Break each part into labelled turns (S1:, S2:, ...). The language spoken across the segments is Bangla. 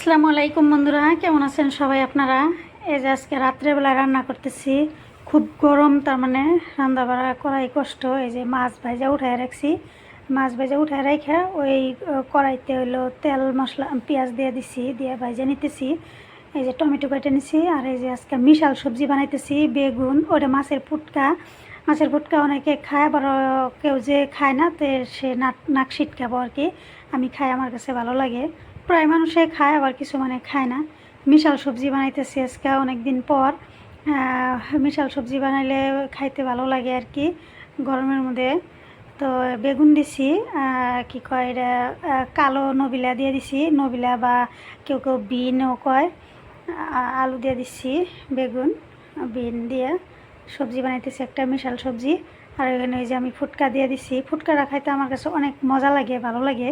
S1: আসসালামু আলাইকুম বন্ধুরা, কেমন আছেন সবাই আপনারা? এই যে আজকে রাত্রেবেলা রান্না করতেছি। খুব গরম, তার মানে রান্না বাড়া করাই কষ্ট। এই যে মাছ ভাজা উঠায় রাখছি, মাছ ভাজা উঠায় রাখা ওই কড়াইতে হইলো তেল মশলা পেঁয়াজ দিয়ে দিছি, দিয়ে ভাজা নিতেছি। এই যে টমেটো কেটে নিছি, আর এই যে আজকে মিশাল সবজি বানাইতেছি, বেগুন, ওটা মাছের পুটকা। মাছের পুটকা অনেকে খায়, আবার কেউ যে খায় না, তো সে নাক ছিটকাবো আর কি। আমি খাই, আমার কাছে ভালো লাগে। প্রায় মানুষে খায়, আবার কিছু মানে খায় না। মিশাল সবজি বানাইতেছি আজকে অনেক দিন পর। মিশাল সবজি বানাইলে খাইতে ভালো লাগে আর কি গরমের মধ্যে। তো বেগুন দিছি, কি কয় এটা, কালো নবিলা দিয়ে দিছি, নবিলা বা কেউ কেউ বিনও কয়। আলু দিয়ে দিচ্ছি, বেগুন বিন দিয়ে সবজি বানাইতেছি, একটা মিশাল সবজি। আর এখানে ওই যে আমি ফুটকা দিয়ে দিছি। ফুটকাটা খাইতে আমার কাছে অনেক মজা লাগে, ভালো লাগে।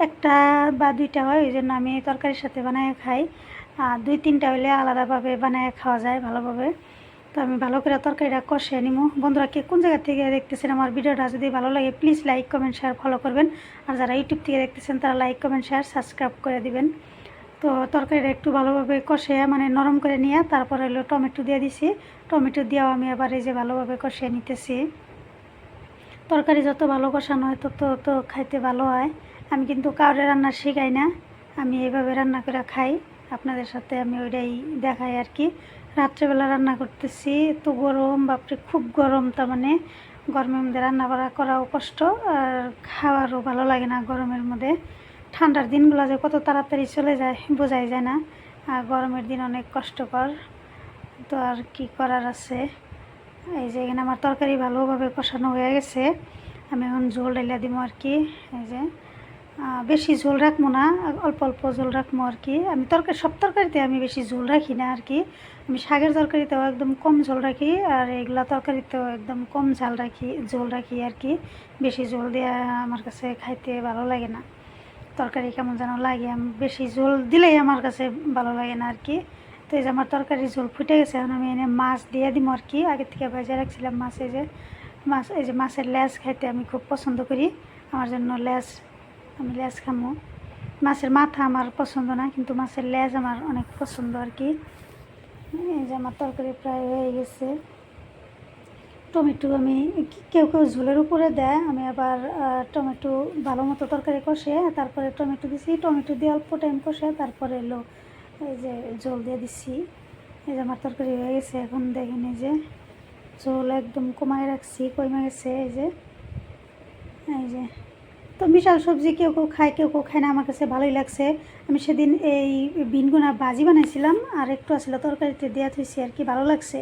S1: একটা বা দুইটা হয়, ওই জন্য আমি তরকারির সাথে বানায় খাই। আর দুই তিনটা হইলে আলাদাভাবে বানায় খাওয়া যায় ভালোভাবে। তো আমি ভালো করে তরকারিটা কষে নিমু। বন্ধুরা, কে কোন জায়গা থেকে দেখতেছেন আমার ভিডিওটা যদি ভালো লাগে please like comment share follow করবেন। আর যারা ইউটিউব থেকে দেখতেছেন তারা লাইক কমেন্ট শেয়ার সাবস্ক্রাইব করে দিবেন। তো তরকারিটা একটু ভালোভাবে কষে মানে নরম করে নিয়ে তারপরে হলো টমেটো দিয়ে দিছি। টমেটো দিয়েও আমি আবার এই যে ভালোভাবে কষিয়ে নিতেছি। তরকারি যত ভালো কষানো হয় তত তো খাইতে ভালো হয়। আমি কিন্তু কাউরে রান্না শেখাই না, আমি এইভাবে রান্না করে খাই। আপনাদের সাথে আমি ওইটাই দেখাই আর কি। রাত্রেবেলা রান্না করতেছি, তো গরম, বাপরে খুব গরম। তার মানে গরমের মধ্যে রান্না বাড়া করাও কষ্ট, আর খাওয়ারও ভালো লাগে না গরমের মধ্যে। ঠান্ডার দিনগুলো যে কত তাড়াতাড়ি চলে যায় বোঝাই যায় না। আর গরমের দিন অনেক কষ্টকর। তো আর কি করার আছে। এই যে এখানে আমার তরকারি ভালোভাবে কষানো হয়ে গেছে। আমি এখন ঝোল ঢেলে দিব আর কি। এই যে বেশি ঝোল রাখবো না, অল্প অল্প ঝোল রাখবো আর কি। আমি সব তরকারিতে আমি বেশি ঝোল রাখি না আর কি। আমি শাকের তরকারিতেও একদম কম ঝোল রাখি, আর এগুলা তরকারিতেও একদম কম ঝোল রাখি আর কি। বেশি ঝোল দেওয়া আমার কাছে খাইতে ভালো লাগে না। তরকারি কেমন যেন লাগে, আমি বেশি ঝোল দিলেই আমার কাছে ভালো লাগে না আর কি। তো এই যে আমার তরকারির ঝোল ফুটে গেছে, এখন আমি এনে মাছ দিয়ে দিব আর কি। আগে থেকে ভেজে রাখছিলাম মাছ। এই যে মাছ, এই যে মাছের লেজ খাইতে আমি খুব পছন্দ করি। আমার জন্য আমি লেজ খামো। মাছের মাথা আমার পছন্দ না, কিন্তু মাছের লেজ আমার অনেক পছন্দ আর কি। এই যে আমার তরকারি প্রায় হয়ে গেছে। টমেটো আমি, কেউ কেউ ঝোলের উপরে দেয়, আমি আবার টমেটো ভালো মতো তরকারি কষে তারপরে টমেটো দিছি। টমেটো দিয়ে অল্প টাইম কষে তারপরে এলো এই যে ঝোল দিয়ে দিচ্ছি। এই যে আমার তরকারি হয়ে গেছে। এখন দেখেন এই যে ঝোল একদম কমায় রাখছি, কমে গেছে। এই যে তো বিশাল সবজি কেউ কেউ খায়, কেউ কেউ খায় না, আমার কাছে ভালোই লাগছে। আমি সেদিন এই বিনগুনা ভাজি বানাইছিলাম, আর একটু আসলে তরকারিতে দেওয়া থইছি আর কি, ভালো লাগছে।